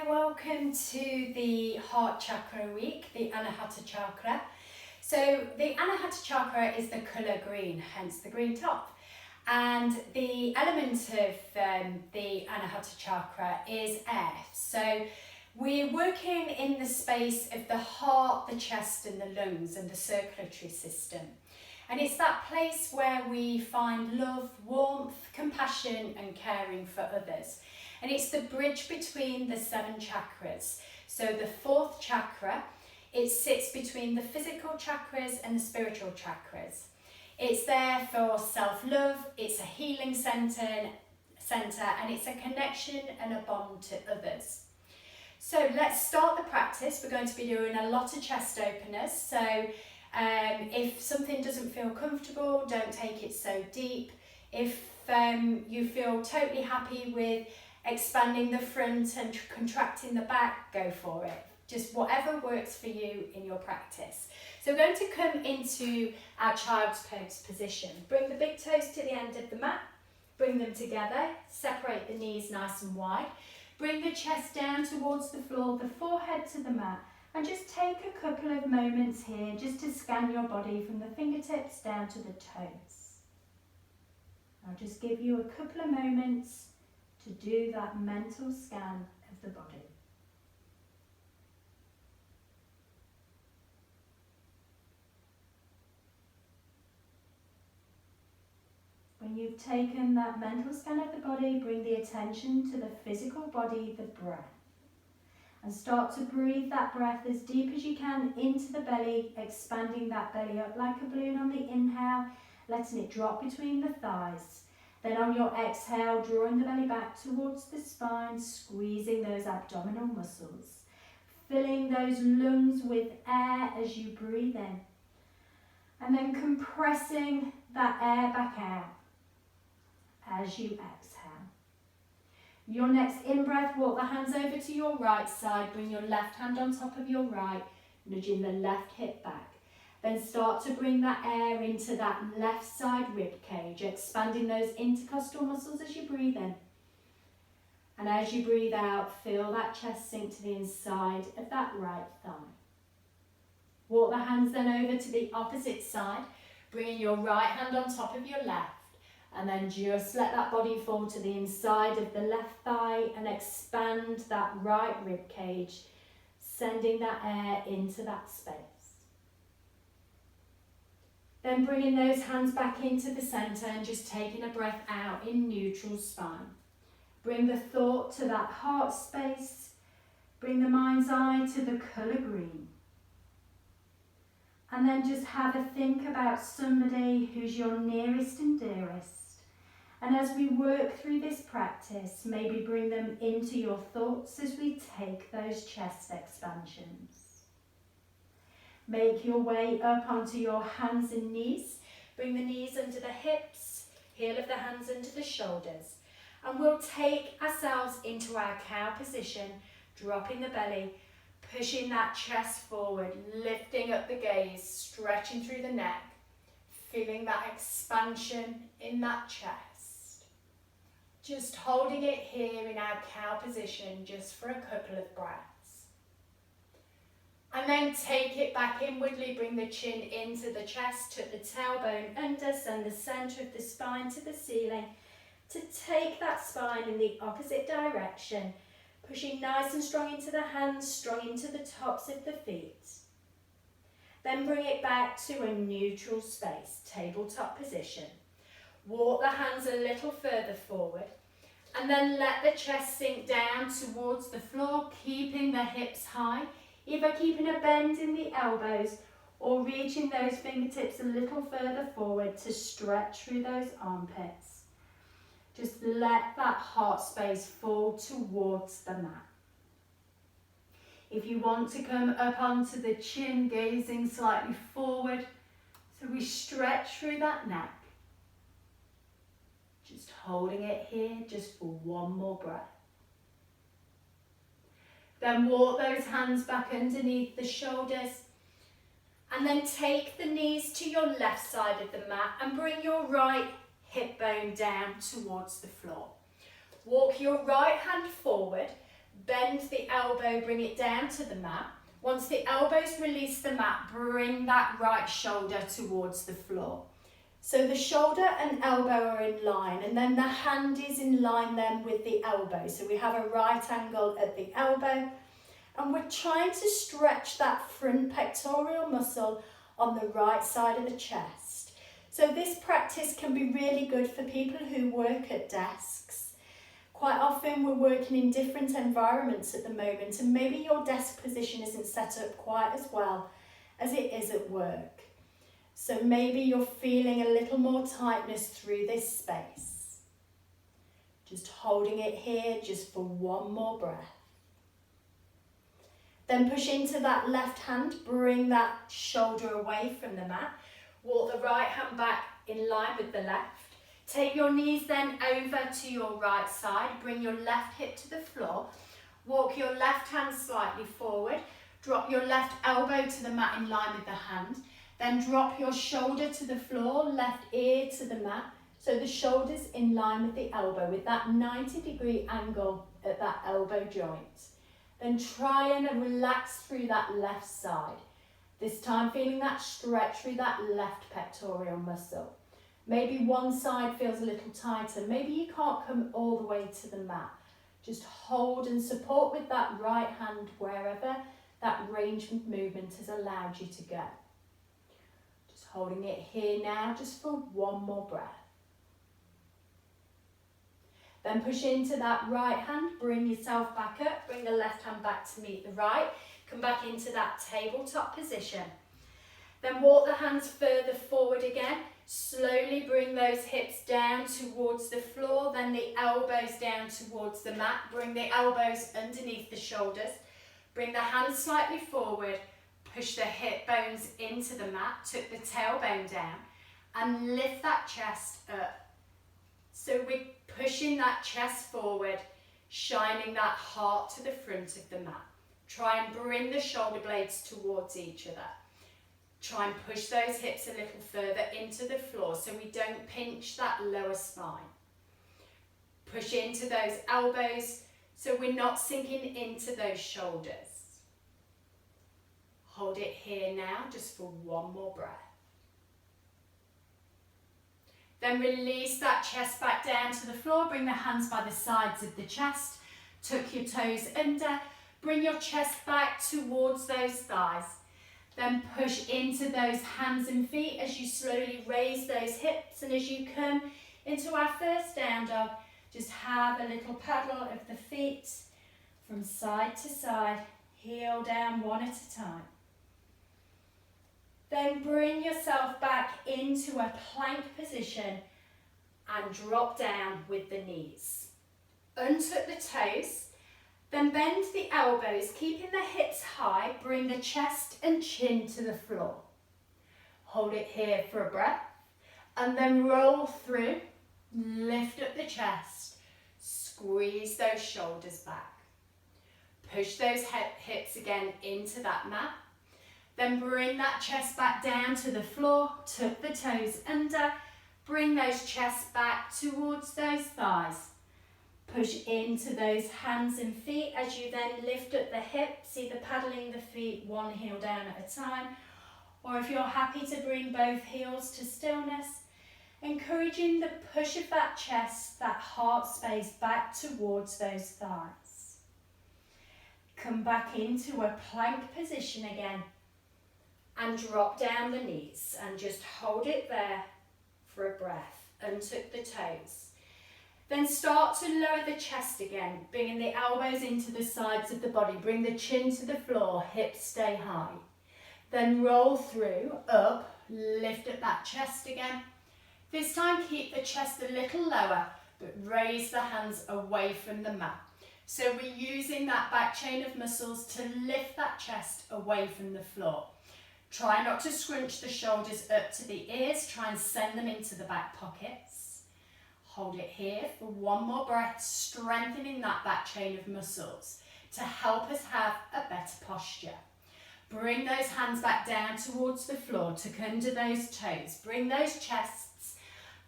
Hi, welcome to the Heart Chakra week, the Anahata Chakra. So the Anahata Chakra is the colour green, hence the green top. And the element of the Anahata Chakra is air. So we're working in the space of the heart, the chest and the lungs and the circulatory system. And it's that place where we find love, warmth, compassion and caring for others. And it's the bridge between the 7 chakras. So the 4th chakra, it sits between the physical chakras and the spiritual chakras. It's there for self-love, it's a healing centre and it's a connection and a bond to others. So let's start the practice. We're going to be doing a lot of chest openers. So if something doesn't feel comfortable, don't take it so deep. If you feel totally happy with expanding the front and contracting the back, go for it. Just whatever works for you in your practice. So we're going to come into our child's pose position. Bring the big toes to the end of the mat. Bring them together. Separate the knees nice and wide. Bring the chest down towards the floor, the forehead to the mat. And just take a couple of moments here just to scan your body from the fingertips down to the toes. I'll just give you a couple of moments to do that mental scan of the body. When you've taken that mental scan of the body, bring the attention to the physical body, the breath. And start to breathe that breath as deep as you can into the belly, expanding that belly up like a balloon on the inhale, letting it drop between the thighs. Then on your exhale, drawing the belly back towards the spine, squeezing those abdominal muscles, filling those lungs with air as you breathe in. And then compressing that air back out as you exhale. Your next in-breath, walk the hands over to your right side, bring your left hand on top of your right, nudging the left hip back. Then start to bring that air into that left side rib cage, expanding those intercostal muscles as you breathe in. And as you breathe out, feel that chest sink to the inside of that right thigh. Walk the hands then over to the opposite side, bringing your right hand on top of your left. And then just let that body fall to the inside of the left thigh and expand that right rib cage, sending that air into that space. Then bringing those hands back into the centre and just taking a breath out in neutral spine. Bring the thought to that heart space. Bring the mind's eye to the colour green. And then just have a think about somebody who's your nearest and dearest. And as we work through this practice, maybe bring them into your thoughts as we take those chest expansions. Make your way up onto your hands and knees. Bring the knees under the hips, heel of the hands under the shoulders. And we'll take ourselves into our cow position, dropping the belly, pushing that chest forward, lifting up the gaze, stretching through the neck, feeling that expansion in that chest. Just holding it here in our cow position just for a couple of breaths. And then take it back inwardly, bring the chin into the chest, tuck the tailbone under, send the centre of the spine to the ceiling to take that spine in the opposite direction, pushing nice and strong into the hands, strong into the tops of the feet. Then bring it back to a neutral space, tabletop position. Walk the hands a little further forward and then let the chest sink down towards the floor, keeping the hips high, either keeping a bend in the elbows or reaching those fingertips a little further forward to stretch through those armpits. Just let that heart space fall towards the mat. If you want to come up onto the chin, gazing slightly forward, so we stretch through that neck. Just holding it here just for one more breath. Then walk those hands back underneath the shoulders and then take the knees to your left side of the mat and bring your right hip bone down towards the floor. Walk your right hand forward, Bend the elbow, bring it down to the mat. Once the elbows release the mat, bring that right shoulder towards the floor. So the shoulder and elbow are in line, and then the hand is in line then with the elbow. So we have a right angle at the elbow, and we're trying to stretch that front pectoral muscle on the right side of the chest. So this practice can be really good for people who work at desks. Quite often we're working in different environments at the moment, and maybe your desk position isn't set up quite as well as it is at work. So maybe you're feeling a little more tightness through this space. Just holding it here just for one more breath. Then push into that left hand, bring that shoulder away from the mat. Walk the right hand back in line with the left. Take your knees then over to your right side. Bring your left hip to the floor. Walk your left hand slightly forward. Drop your left elbow to the mat in line with the hand. Then drop your shoulder to the floor, left ear to the mat. So the shoulder's in line with the elbow with that 90-degree angle at that elbow joint. Then try and relax through that left side. This time feeling that stretch through that left pectoral muscle. Maybe one side feels a little tighter. Maybe you can't come all the way to the mat. Just hold and support with that right hand wherever that range of movement has allowed you to go. Just holding it here now, just for one more breath. Then push into that right hand, bring yourself back up, bring the left hand back to meet the right. Come back into that tabletop position. Then walk the hands further forward again. Slowly bring those hips down towards the floor, then the elbows down towards the mat. Bring the elbows underneath the shoulders. Bring the hands slightly forward. Push the hip bones into the mat. Tuck the tailbone down and lift that chest up. So we're pushing that chest forward, shining that heart to the front of the mat. Try and bring the shoulder blades towards each other. Try and push those hips a little further into the floor so we don't pinch that lower spine. Push into those elbows so we're not sinking into those shoulders. Hold it here now just for one more breath. Then release that chest back down to the floor. Bring the hands by the sides of the chest. Tuck your toes under. Bring your chest back towards those thighs. Then push into those hands and feet as you slowly raise those hips. And as you come into our first down dog, just have a little paddle of the feet from side to side. Heel down one at a time. Then bring yourself back into a plank position and drop down with the knees. Untuck the toes, then bend the elbows, keeping the hips high. Bring the chest and chin to the floor. Hold it here for a breath and then roll through. Lift up the chest, squeeze those shoulders back. Push those hips again into that mat. Then bring that chest back down to the floor, tuck the toes under, bring those chests back towards those thighs. Push into those hands and feet as you then lift up the hips, either paddling the feet one heel down at a time, or if you're happy to bring both heels to stillness, encouraging the push of that chest, that heart space back towards those thighs. Come back into a plank position again. And drop down the knees and just hold it there for a breath. Untuck the toes. Then start to lower the chest again, bringing the elbows into the sides of the body. Bring the chin to the floor, hips stay high. Then roll through, up, lift up that chest again. This time keep the chest a little lower, but raise the hands away from the mat. So we're using that back chain of muscles to lift that chest away from the floor. Try not to scrunch the shoulders up to the ears. Try and send them into the back pockets. Hold it here for one more breath, strengthening that back chain of muscles to help us have a better posture. Bring those hands back down towards the floor, tuck under those toes. Bring those chests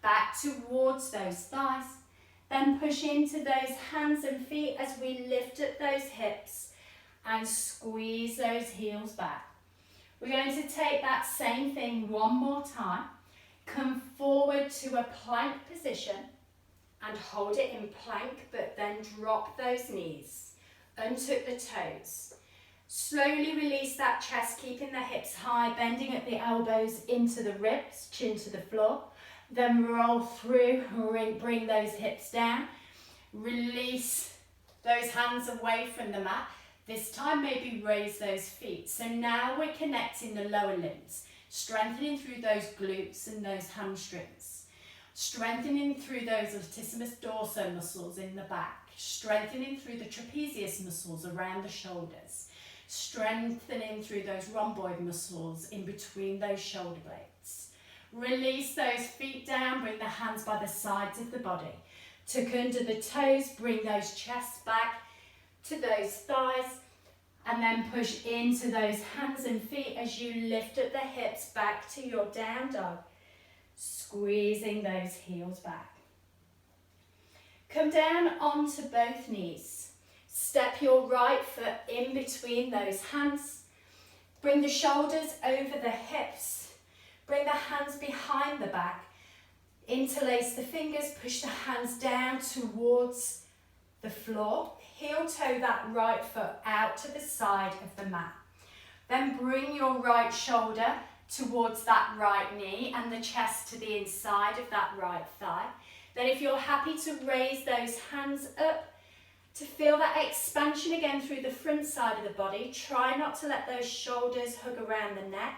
back towards those thighs. Then push into those hands and feet as we lift up those hips and squeeze those heels back. We're going to take that same thing one more time. Come forward to a plank position and hold it in plank, but then drop those knees. Untuck the toes. Slowly release that chest, keeping the hips high, bending at the elbows into the ribs, chin to the floor. Then roll through, bring those hips down. Release those hands away from the mat. This time maybe raise those feet. So now we're connecting the lower limbs, strengthening through those glutes and those hamstrings, strengthening through those latissimus dorsi muscles in the back, strengthening through the trapezius muscles around the shoulders, strengthening through those rhomboid muscles in between those shoulder blades. Release those feet down, bring the hands by the sides of the body. Tuck under the toes, bring those chests back to those thighs, and then push into those hands and feet as you lift up the hips back to your down dog, squeezing those heels back. Come down onto both knees. Step your right foot in between those hands. Bring the shoulders over the hips. Bring the hands behind the back. Interlace the fingers, push the hands down towards the floor. Heel toe that right foot out to the side of the mat. Then bring your right shoulder towards that right knee and the chest to the inside of that right thigh. Then if you're happy to raise those hands up to feel that expansion again through the front side of the body, try not to let those shoulders hug around the neck.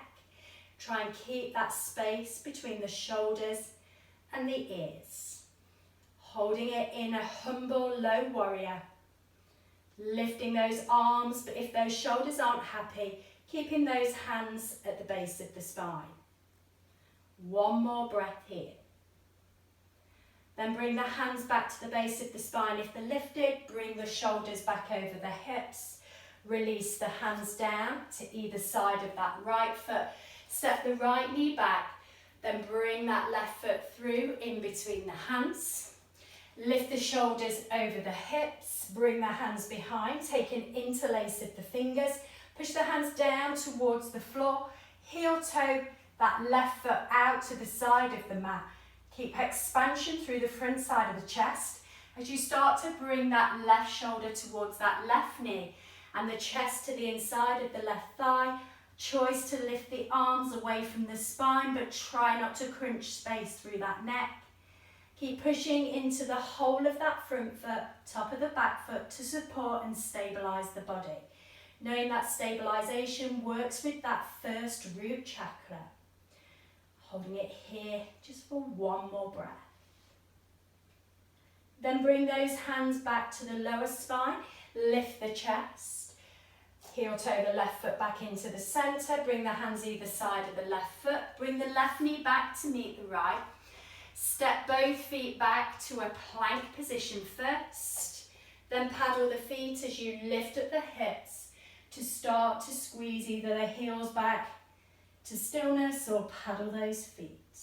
Try and keep that space between the shoulders and the ears. Holding it in a humble low warrior. Lifting those arms, but if those shoulders aren't happy, keeping those hands at the base of the spine. One more breath here. Then bring the hands back to the base of the spine. If they're lifted, bring the shoulders back over the hips. Release the hands down to either side of that right foot. Step the right knee back, then bring that left foot through in between the hands. Lift the shoulders over the hips, bring the hands behind, take an interlace of the fingers, push the hands down towards the floor, heel toe that left foot out to the side of the mat. Keep expansion through the front side of the chest as you start to bring that left shoulder towards that left knee and the chest to the inside of the left thigh. Choice to lift the arms away from the spine, but try not to crunch space through that neck. Keep pushing into the whole of that front foot, top of the back foot to support and stabilise the body. Knowing that stabilisation works with that first root chakra. Holding it here just for one more breath. Then bring those hands back to the lower spine, lift the chest. Heel toe the left foot back into the centre, bring the hands either side of the left foot, bring the left knee back to meet the right. Step both feet back to a plank position first, then paddle the feet as you lift up the hips to start to squeeze either the heels back to stillness or paddle those feet.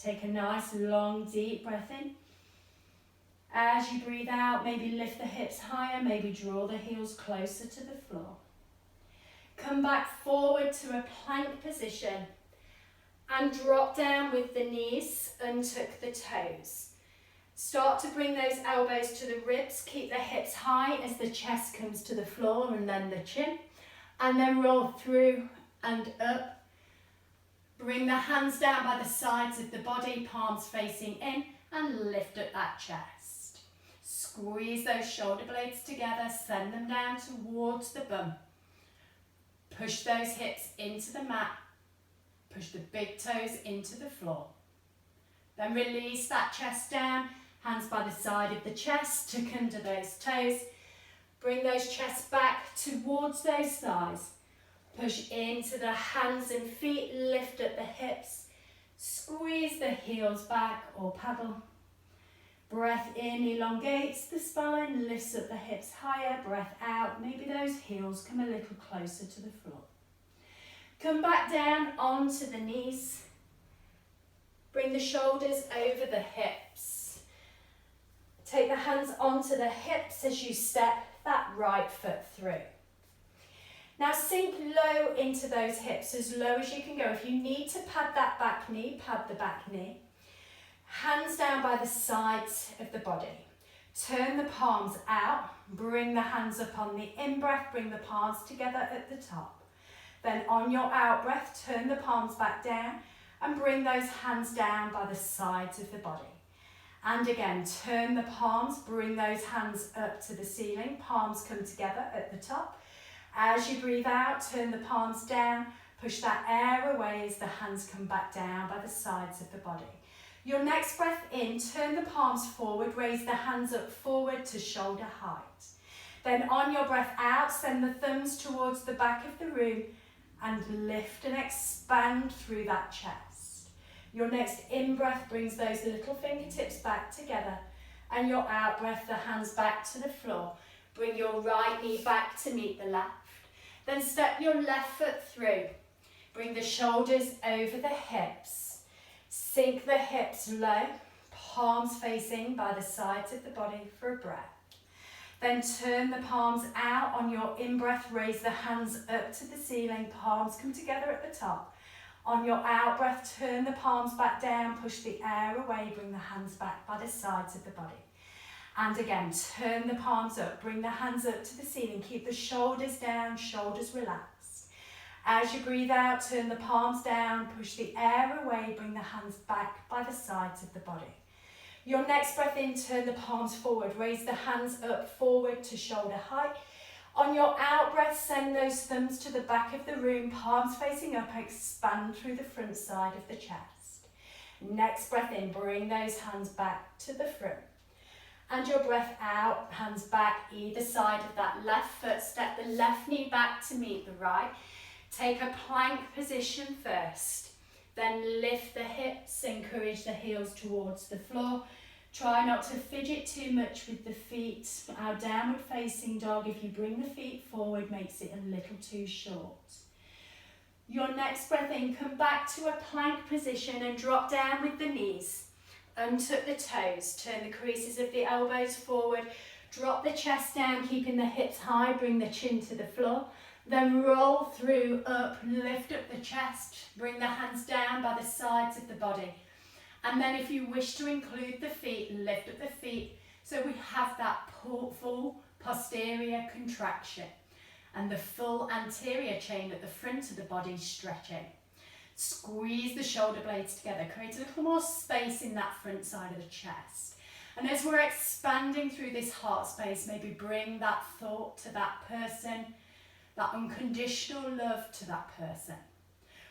Take a nice long deep breath in. As you breathe out, maybe lift the hips higher, maybe draw the heels closer to the floor. Come back forward to a plank position and drop down with the knees, untuck the toes. Start to bring those elbows to the ribs, keep the hips high as the chest comes to the floor and then the chin. And then roll through and up. Bring the hands down by the sides of the body, palms facing in, and lift up that chest. Squeeze those shoulder blades together, send them down towards the bum. Push those hips into the mat. Push the big toes into the floor. Then release that chest down, hands by the side of the chest, tuck under those toes. Bring those chests back towards those thighs. Push into the hands and feet, lift up the hips. Squeeze the heels back or paddle. Breath in elongates the spine, lifts up the hips higher. Breath out, maybe those heels come a little closer to the floor. Come back down onto the knees. Bring the shoulders over the hips. Take the hands onto the hips as you step that right foot through. Now sink low into those hips, as low as you can go. If you need to pad that back knee, pad the back knee. Hands down by the sides of the body. Turn the palms out, bring the hands up on the in-breath, bring the palms together at the top. Then on your out-breath, turn the palms back down and bring those hands down by the sides of the body. And again, turn the palms, bring those hands up to the ceiling, palms come together at the top. As you breathe out, turn the palms down, push that air away as the hands come back down by the sides of the body. Your next breath in, turn the palms forward, raise the hands up forward to shoulder height. Then on your breath out, send the thumbs towards the back of the room and lift and expand through that chest. Your next in-breath brings those little fingertips back together, and your out-breath, the hands back to the floor. Bring your right knee back to meet the left. Then step your left foot through. Bring the shoulders over the hips. Sink the hips low, palms facing by the sides of the body for a breath. Then turn the palms out on your in-breath, raise the hands up to the ceiling, palms come together at the top. On your out-breath, turn the palms back down, push the air away, bring the hands back by the sides of the body. And again, turn the palms up, bring the hands up to the ceiling, keep the shoulders down, shoulders relaxed. As you breathe out, turn the palms down, push the air away, bring the hands back by the sides of the body. Your next breath in, turn the palms forward, raise the hands up forward to shoulder height. On your out breath, send those thumbs to the back of the room, palms facing up, expand through the front side of the chest. Next breath in, bring those hands back to the front. And your breath out, hands back either side of that left foot, step the left knee back to meet the right. Take a plank position first, then lift the hips, encourage the heels towards the floor. Try not to fidget too much with the feet. Our downward facing dog, if you bring the feet forward, makes it a little too short. Your next breath in, come back to a plank position and drop down with the knees. Untuck the toes, turn the creases of the elbows forward, drop the chest down, keeping the hips high, bring the chin to the floor. Then roll through, up, lift up the chest, bring the hands down by the sides of the body. And then if you wish to include the feet, lift up the feet so we have that full posterior contraction and the full anterior chain at the front of the body stretching. Squeeze the shoulder blades together, create a little more space in that front side of the chest. And as we're expanding through this heart space, maybe bring that thought to that person, that unconditional love to that person.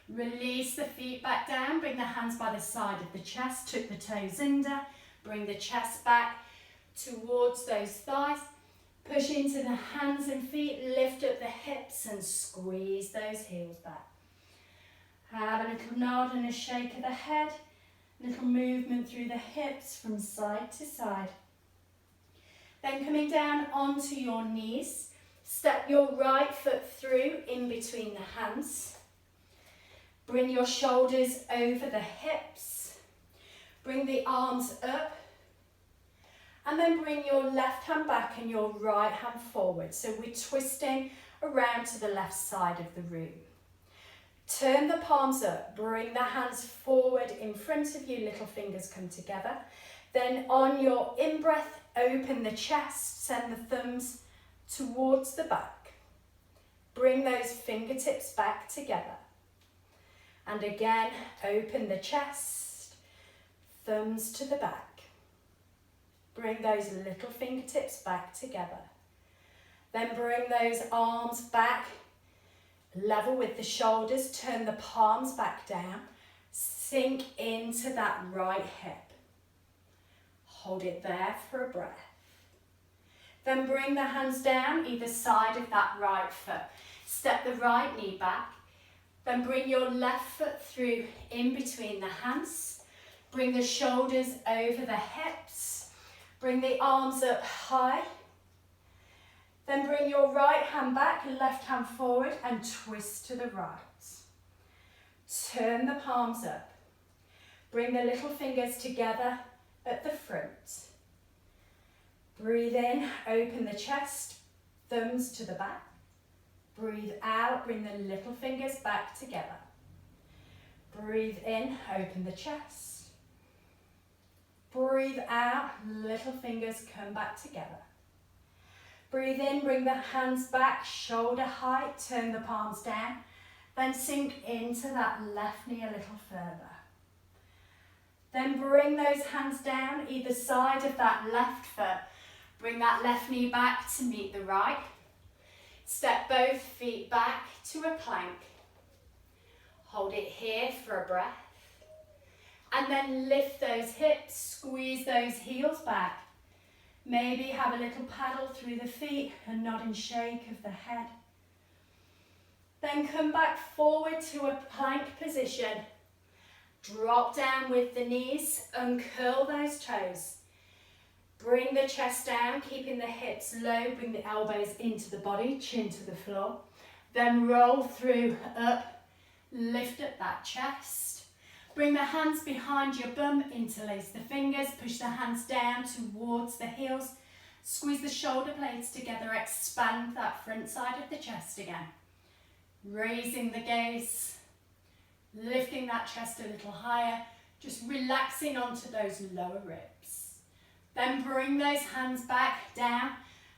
Release the feet back down, bring the hands by the side of the chest, tuck the toes under, bring the chest back towards those thighs, push into the hands and feet, lift up the hips and squeeze those heels back. Have a little nod and a shake of the head, little movement through the hips from side to side. Then coming down onto your knees, step your right foot through in between the hands. Bring your shoulders over the hips. Bring the arms up. And then bring your left hand back and your right hand forward. So we're twisting around to the left side of the room. Turn the palms up. Bring the hands forward in front of you. Little fingers come together. Then on your in-breath, open the chest. Send the thumbs towards the back. Bring those fingertips back together. And again, open the chest, thumbs to the back. Bring those little fingertips back together. Then bring those arms back, level with the shoulders, turn the palms back down, sink into that right hip. Hold it there for a breath. Then bring the hands down either side of that right foot. Step the right knee back. Then bring your left foot through in between the hands. Bring the shoulders over the hips. Bring the arms up high. Then bring your right hand back, left hand forward and twist to the right. Turn the palms up. Bring the little fingers together at the front. Breathe in, open the chest, thumbs to the back. Breathe out, bring the little fingers back together. Breathe in, open the chest. Breathe out, little fingers come back together. Breathe in, bring the hands back, shoulder height, turn the palms down. Then sink into that left knee a little further. Then bring those hands down either side of that left foot. Bring that left knee back to meet the right. Step both feet back to a plank. Hold it here for a breath. And then lift those hips, squeeze those heels back. Maybe have a little paddle through the feet, a nod and shake of the head. Then come back forward to a plank position. Drop down with the knees, uncurl those toes. Bring the chest down, keeping the hips low, bring the elbows into the body, chin to the floor. Then roll through, up, lift up that chest. Bring the hands behind your bum, interlace the fingers, push the hands down towards the heels. Squeeze the shoulder blades together, expand that front side of the chest again. Raising the gaze, lifting that chest a little higher, just relaxing onto those lower ribs. Then bring those hands back down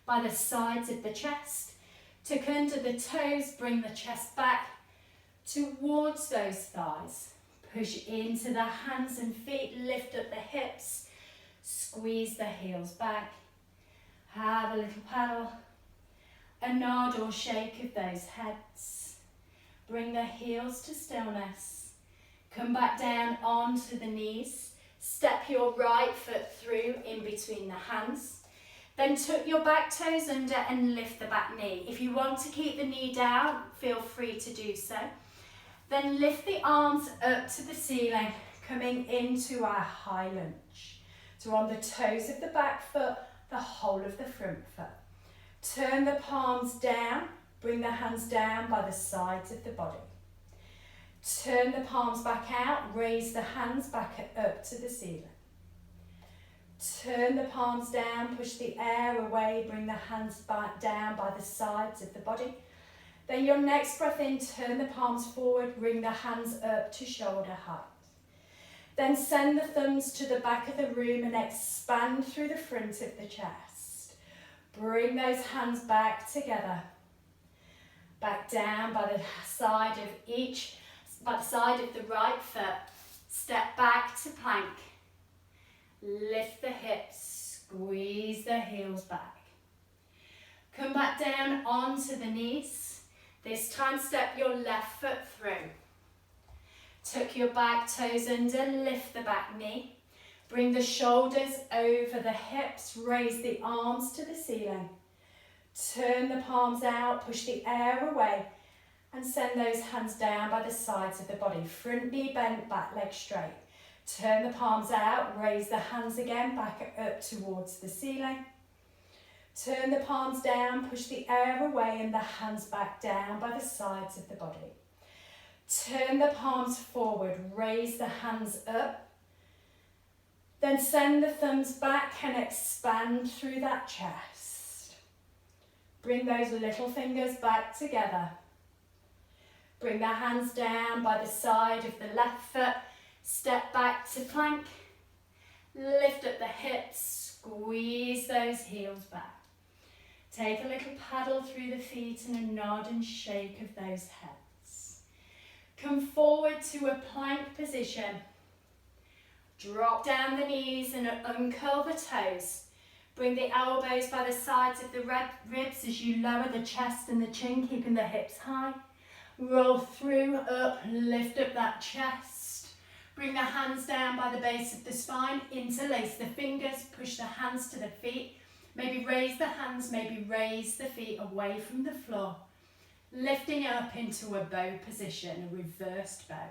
by the sides of the chest. Tuck under the toes, bring the chest back towards those thighs. Push into the hands and feet, lift up the hips, squeeze the heels back. Have a little paddle, a nod or shake of those heads. Bring the heels to stillness. Come back down onto the knees. Step your right foot through in between the hands. Then tuck your back toes under and lift the back knee. If you want to keep the knee down, feel free to do so. Then lift the arms up to the ceiling, coming into our high lunge. So on the toes of the back foot, the whole of the front foot. Turn the palms down, bring the hands down by the sides of the body. Turn the palms back out, raise the hands back up to the ceiling. Turn the palms down, push the air away, bring the hands back down by the sides of the body. Then your next breath in, turn the palms forward, bring the hands up to shoulder height. Then send the thumbs to the back of the room and expand through the front of the chest. Bring those hands back together. Back down by the side of the right foot. Step back to plank. Lift the hips, squeeze the heels back. Come back down onto the knees. This time step your left foot through. Tuck your back toes under, lift the back knee. Bring the shoulders over the hips, raise the arms to the ceiling. Turn the palms out, push the air away and send those hands down by the sides of the body. Front knee bent, back leg straight. Turn the palms out, raise the hands again, back up towards the ceiling. Turn the palms down, push the air away and the hands back down by the sides of the body. Turn the palms forward, raise the hands up. Then send the thumbs back and expand through that chest. Bring those little fingers back together. Bring the hands down by the side of the left foot. Step back to plank. Lift up the hips, squeeze those heels back. Take a little paddle through the feet and a nod and shake of those heads. Come forward to a plank position. Drop down the knees and uncurl the toes. Bring the elbows by the sides of the ribs as you lower the chest and the chin, keeping the hips high. Roll through, up, lift up that chest. Bring the hands down by the base of the spine, interlace the fingers, push the hands to the feet. Maybe raise the hands, maybe raise the feet away from the floor. Lifting up into a bow position, a reversed bow.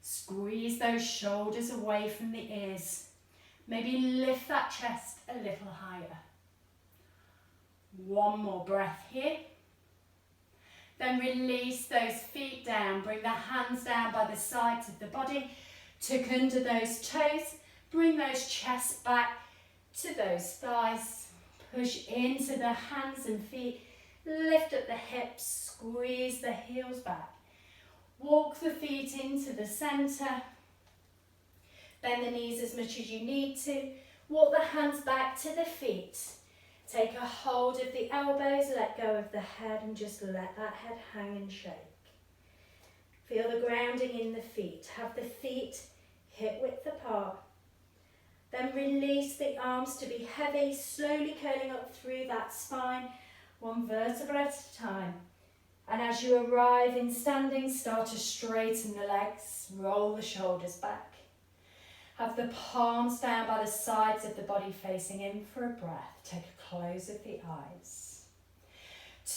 Squeeze those shoulders away from the ears. Maybe lift that chest a little higher. One more breath here. Then release those feet down. Bring the hands down by the sides of the body. Tuck under those toes. Bring those chests back to those thighs. Push into the hands and feet. Lift up the hips, squeeze the heels back. Walk the feet into the centre. Bend the knees as much as you need to. Walk the hands back to the feet. Take a hold of the elbows, let go of the head and just let that head hang and shake. Feel the grounding in the feet. Have the feet hip width apart. Then release the arms to be heavy, slowly curling up through that spine, one vertebra at a time. And as you arrive in standing, start to straighten the legs, roll the shoulders back. Have the palms down by the sides of the body facing in for a breath. Take a close of the eyes.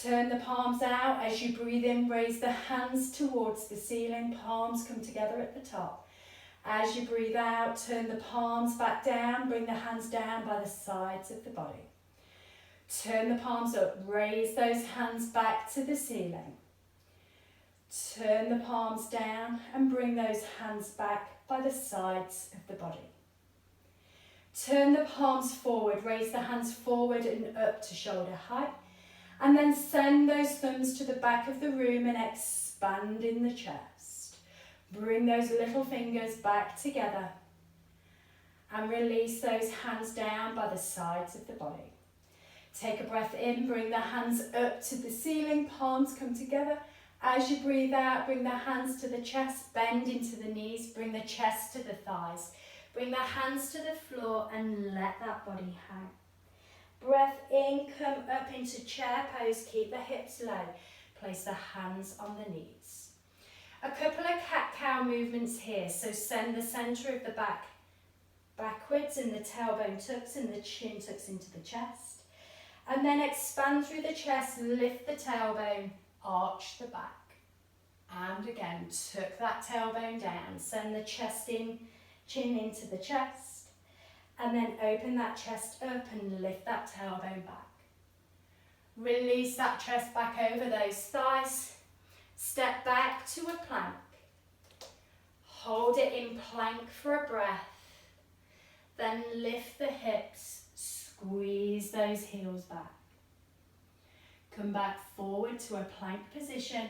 Turn the palms out as you breathe in, raise the hands towards the ceiling, palms come together at the top. As you breathe out, turn the palms back down, bring the hands down by the sides of the body. Turn the palms up, raise those hands back to the ceiling. Turn the palms down and bring those hands back by the sides of the body. Turn the palms forward, raise the hands forward and up to shoulder height. And then send those thumbs to the back of the room and expand in the chest. Bring those little fingers back together. And release those hands down by the sides of the body. Take a breath in, bring the hands up to the ceiling, palms come together. As you breathe out, bring the hands to the chest, bend into the knees, bring the chest to the thighs. Bring the hands to the floor and let that body hang. Breath in, come up into chair pose, keep the hips low. Place the hands on the knees. A couple of cat-cow movements here, so send the centre of the back backwards and the tailbone tucks and the chin tucks into the chest. And then expand through the chest, lift the tailbone, arch the back. And again, tuck that tailbone down, send the chest in, chin into the chest. And then open that chest up and lift that tailbone back. Release that chest back over those thighs. Step back to a plank. Hold it in plank for a breath. Then lift the hips, squeeze those heels back. Come back forward to a plank position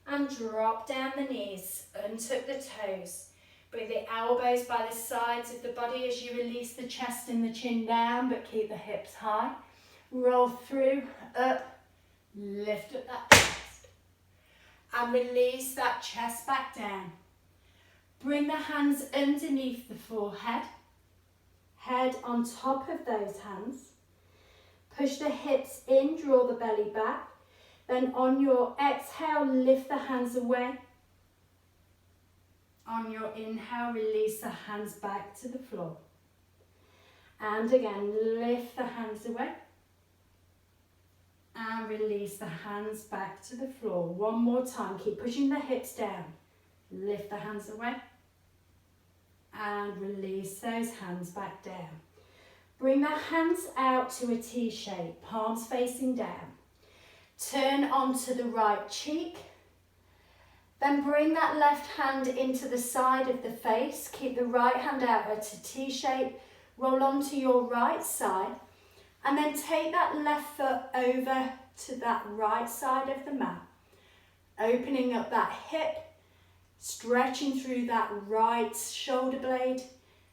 and drop down the knees, untuck the toes. Bring the elbows by the sides of the body as you release the chest and the chin down, but keep the hips high. Roll through, up, lift up that chest. And release that chest back down. Bring the hands underneath the forehead. Head on top of those hands. Push the hips in, draw the belly back. Then on your exhale, lift the hands away. On your inhale, release the hands back to the floor. And again, lift the hands away. And release the hands back to the floor. One more time, keep pushing the hips down. Lift the hands away. And release those hands back down. Bring the hands out to a T shape, palms facing down. Turn onto the right cheek. Then bring that left hand into the side of the face. Keep the right hand out at a T shape. Roll onto your right side. And then take that left foot over to that right side of the mat. Opening up that hip. Stretching through that right shoulder blade.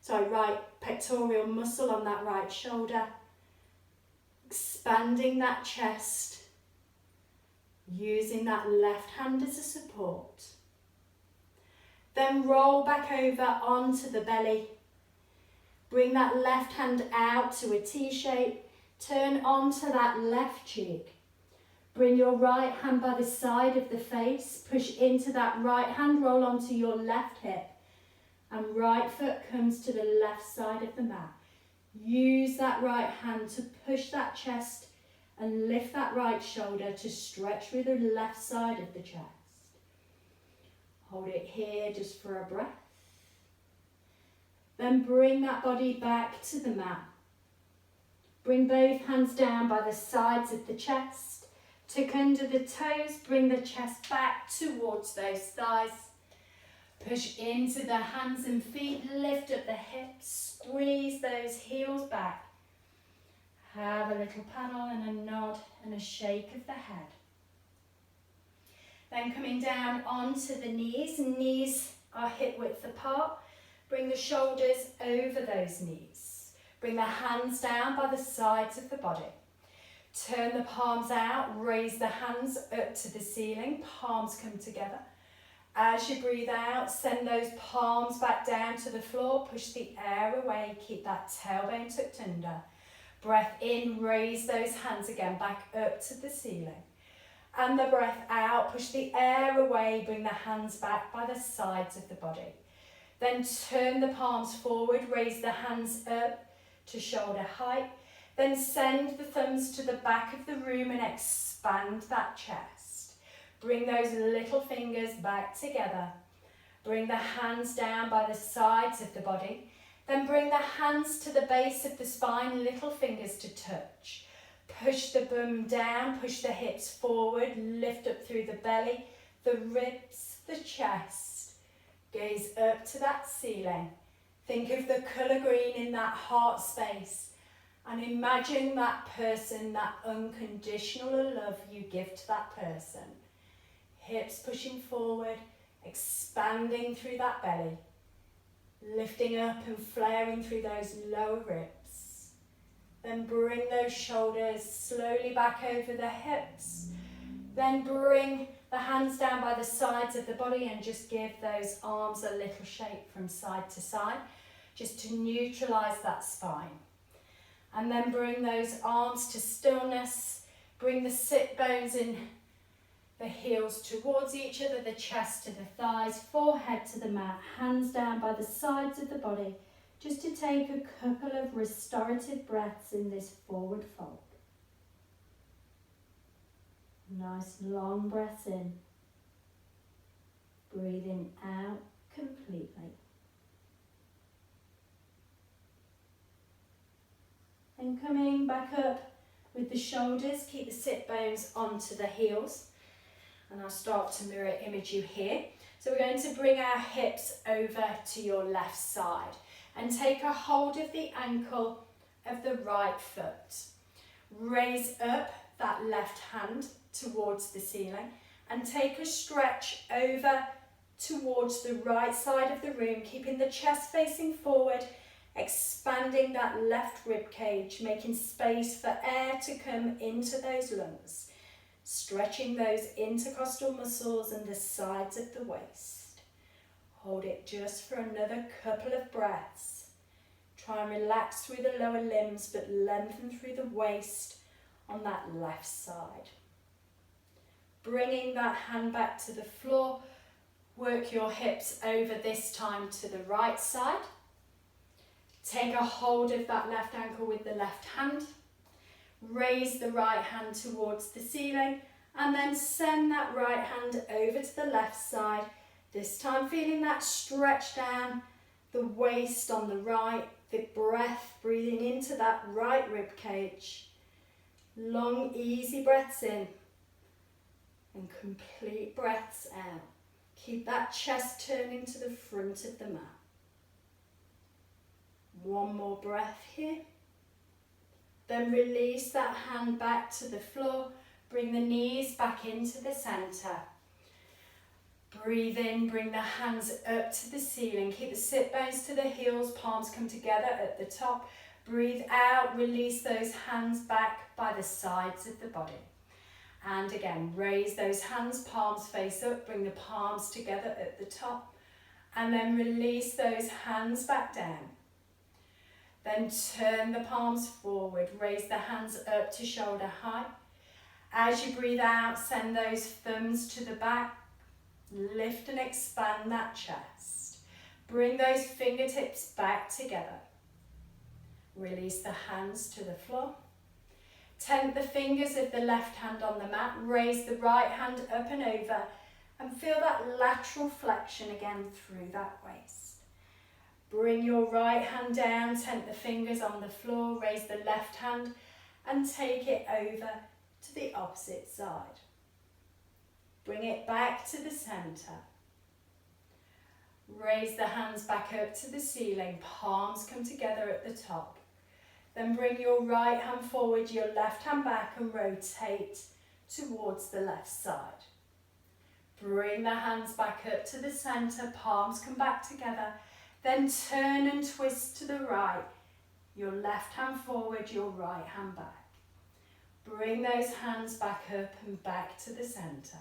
Right pectoral muscle on that right shoulder. Expanding that chest. Using that left hand as a support. Then roll back over onto the belly. Bring that left hand out to a T shape. Turn onto that left cheek. Bring your right hand by the side of the face. Push into that right hand, roll onto your left hip. And right foot comes to the left side of the mat. Use that right hand to push that chest and lift that right shoulder to stretch through the left side of the chest. Hold it here just for a breath. Then bring that body back to the mat. Bring both hands down by the sides of the chest. Tuck under the toes, bring the chest back towards those thighs. Push into the hands and feet, lift up the hips, squeeze those heels back. Have a little paddle and a nod and a shake of the head. Then coming down onto the knees. Knees are hip width apart. Bring the shoulders over those knees. Bring the hands down by the sides of the body. Turn the palms out, raise the hands up to the ceiling, palms come together. As you breathe out, send those palms back down to the floor, push the air away, keep that tailbone tucked under. Breath in, raise those hands again back up to the ceiling. And the breath out, push the air away, bring the hands back by the sides of the body. Then turn the palms forward, raise the hands up to shoulder height. Then send the thumbs to the back of the room and expand that chest. Bring those little fingers back together. Bring the hands down by the sides of the body. Then bring the hands to the base of the spine, little fingers to touch. Push the bum down, push the hips forward, lift up through the belly, the ribs, the chest. Gaze up to that ceiling. Think of the colour green in that heart space. And imagine that person, that unconditional love you give to that person. Hips pushing forward, expanding through that belly. Lifting up and flaring through those lower ribs. Then bring those shoulders slowly back over the hips. Then bring the hands down by the sides of the body and just give those arms a little shake from side to side, just to neutralise that spine. And then bring those arms to stillness. Bring the sit bones in the heels towards each other, the chest to the thighs, forehead to the mat, hands down by the sides of the body, just to take a couple of restorative breaths in this forward fold. Nice long breaths in. Breathing out completely. And coming back up with the shoulders, keep the sit bones onto the heels. And I'll start to mirror image you here. So we're going to bring our hips over to your left side and take a hold of the ankle of the right foot. Raise up that left hand towards the ceiling and take a stretch over towards the right side of the room, keeping the chest facing forward, expanding that left rib cage, making space for air to come into those lungs, stretching those intercostal muscles and the sides of the waist. Hold it just for another couple of breaths. Try and relax through the lower limbs, but lengthen through the waist on that left side. Bringing that hand back to the floor, work your hips over this time to the right side. Take a hold of that left ankle with the left hand. Raise the right hand towards the ceiling and then send that right hand over to the left side. This time feeling that stretch down the waist on the right, the breath breathing into that right rib cage. Long, easy breaths in and complete breaths out. Keep that chest turning to the front of the mat. One more breath here. Then release that hand back to the floor. Bring the knees back into the centre. Breathe in, bring the hands up to the ceiling. Keep the sit bones to the heels, palms come together at the top. Breathe out, release those hands back by the sides of the body. And again, raise those hands, palms face up, bring the palms together at the top. And then release those hands back down. Then turn the palms forward, raise the hands up to shoulder height. As you breathe out, send those thumbs to the back. Lift and expand that chest. Bring those fingertips back together. Release the hands to the floor. Tent the fingers of the left hand on the mat. Raise the right hand up and over. And feel that lateral flexion again through that waist. Bring your right hand down, tent the fingers on the floor, raise the left hand and take it over to the opposite side. Bring it back to the centre. Raise the hands back up to the ceiling, palms come together at the top. Then bring your right hand forward, your left hand back and rotate towards the left side. Bring the hands back up to the centre, palms come back together. Then turn and twist to the right, your left hand forward, your right hand back. Bring those hands back up and back to the centre.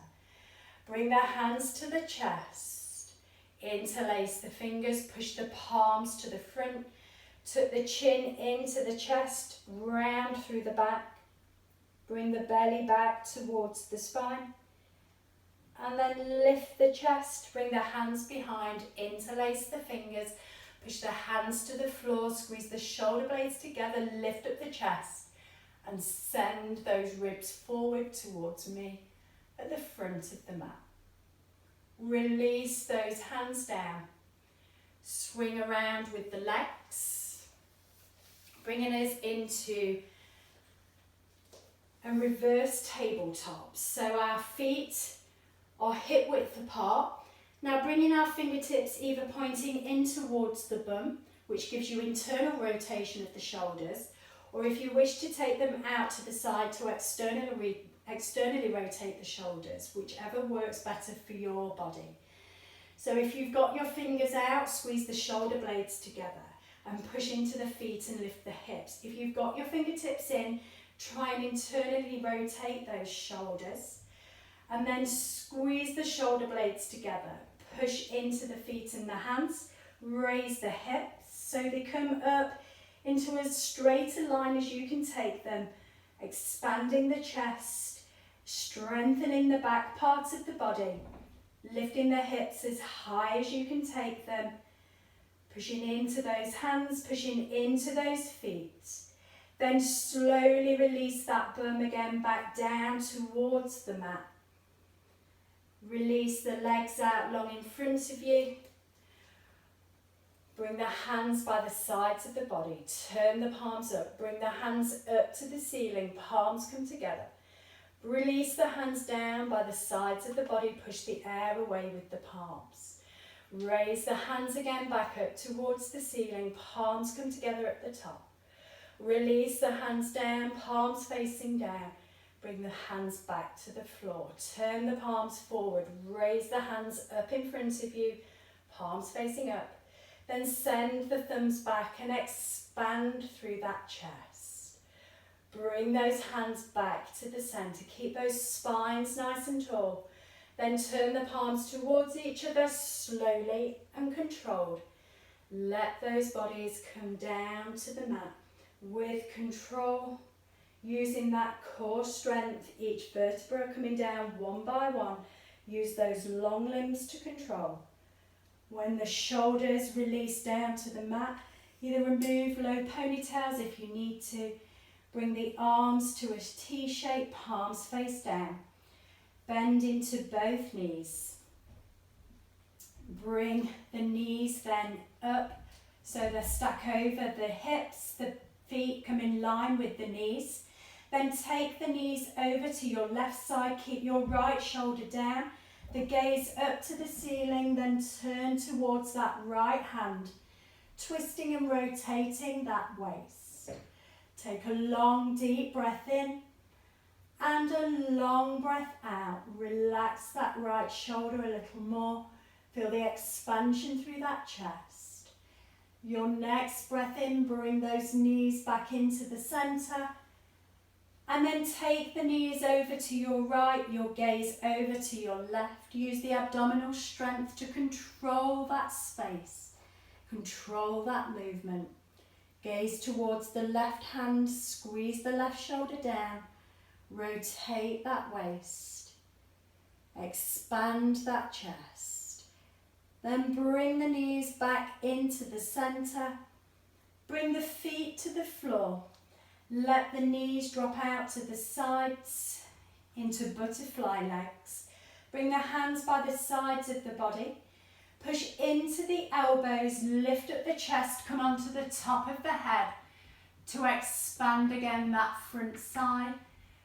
Bring the hands to the chest. Interlace the fingers, push the palms to the front. Tuck the chin into the chest, round through the back. Bring the belly back towards the spine. And then lift the chest, bring the hands behind, interlace the fingers, push the hands to the floor, squeeze the shoulder blades together, lift up the chest and send those ribs forward towards me at the front of the mat. Release those hands down. Swing around with the legs, bringing us into a reverse tabletop. So our feet are hip width apart. Now bringing our fingertips either pointing in towards the bum, which gives you internal rotation of the shoulders, or if you wish to take them out to the side to externally rotate the shoulders, whichever works better for your body. So if you've got your fingers out, squeeze the shoulder blades together and push into the feet and lift the hips. If you've got your fingertips in, try and internally rotate those shoulders and then squeeze the shoulder blades together. Push into the feet and the hands, raise the hips so they come up into as straight a line as you can take them, expanding the chest, strengthening the back parts of the body, lifting the hips as high as you can take them, pushing into those hands, pushing into those feet. Then slowly release that bum again back down towards the mat. Release the legs out long in front of you. Bring the hands by the sides of the body. Turn the palms up. Bring the hands up to the ceiling. Palms come together. Release the hands down by the sides of the body. Push the air away with the palms. Raise the hands again back up towards the ceiling. Palms come together at the top. Release the hands down. Palms facing down. Bring the hands back to the floor. Turn the palms forward. Raise the hands up in front of you. Palms facing up. Then send the thumbs back and expand through that chest. Bring those hands back to the centre. Keep those spines nice and tall. Then turn the palms towards each other slowly and controlled. Let those bodies come down to the mat with control, using that core strength, each vertebra coming down one by one. Use those long limbs to control. When the shoulders release down to the mat, either remove low ponytails if you need to. Bring the arms to a T shape, palms face down. Bend into both knees. Bring the knees then up so they stack over the hips, the feet come in line with the knees. Then take the knees over to your left side, keep your right shoulder down. The gaze up to the ceiling, then turn towards that right hand, twisting and rotating that waist. Take a long, deep breath in and a long breath out. Relax that right shoulder a little more. Feel the expansion through that chest. Your next breath in, bring those knees back into the centre. And then take the knees over to your right, your gaze over to your left. Use the abdominal strength to control that space, control that movement. Gaze towards the left hand, squeeze the left shoulder down, rotate that waist, expand that chest. Then bring the knees back into the centre, bring the feet to the floor. Let the knees drop out to the sides into butterfly legs. Bring the hands by the sides of the body. Push into the elbows, lift up the chest, come onto the top of the head to expand again that front side.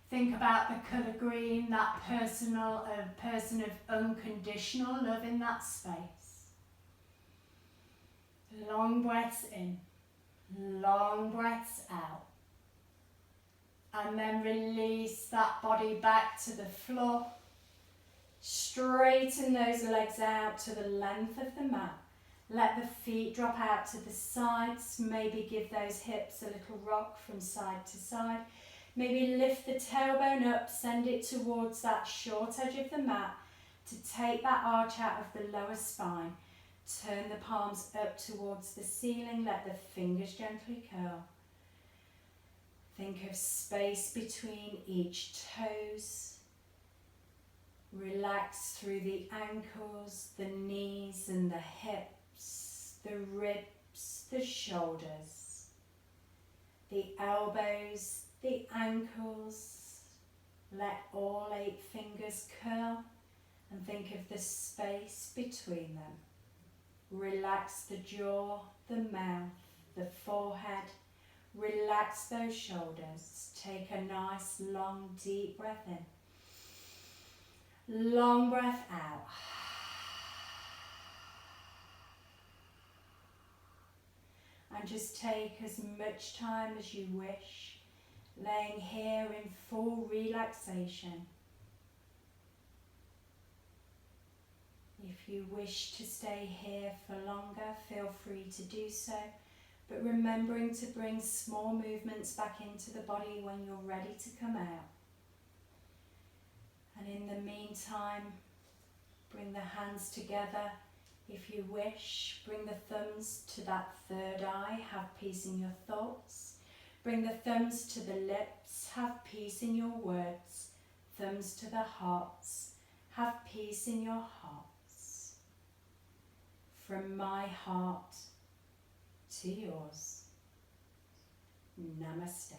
Think about the colour green, that person of unconditional love in that space. Long breaths in, long breaths out. And then release that body back to the floor. Straighten those legs out to the length of the mat. Let the feet drop out to the sides. Maybe give those hips a little rock from side to side. Maybe lift the tailbone up, send it towards that short edge of the mat to take that arch out of the lower spine. Turn the palms up towards the ceiling. Let the fingers gently curl. Think of space between each toes. Relax through the ankles, the knees and the hips, the ribs, the shoulders, the elbows, the ankles. Let all 8 fingers curl and think of the space between them. Relax the jaw, the mouth, the forehead. Relax those shoulders. Take a nice long deep breath in. Long breath out. And just take as much time as you wish, laying here in full relaxation. If you wish to stay here for longer, feel free to do so. But remembering to bring small movements back into the body when you're ready to come out. And in the meantime, bring the hands together. If you wish, bring the thumbs to that third eye. Have peace in your thoughts. Bring the thumbs to the lips. Have peace in your words. Thumbs to the hearts. Have peace in your hearts. From my heart to yours. Namaste.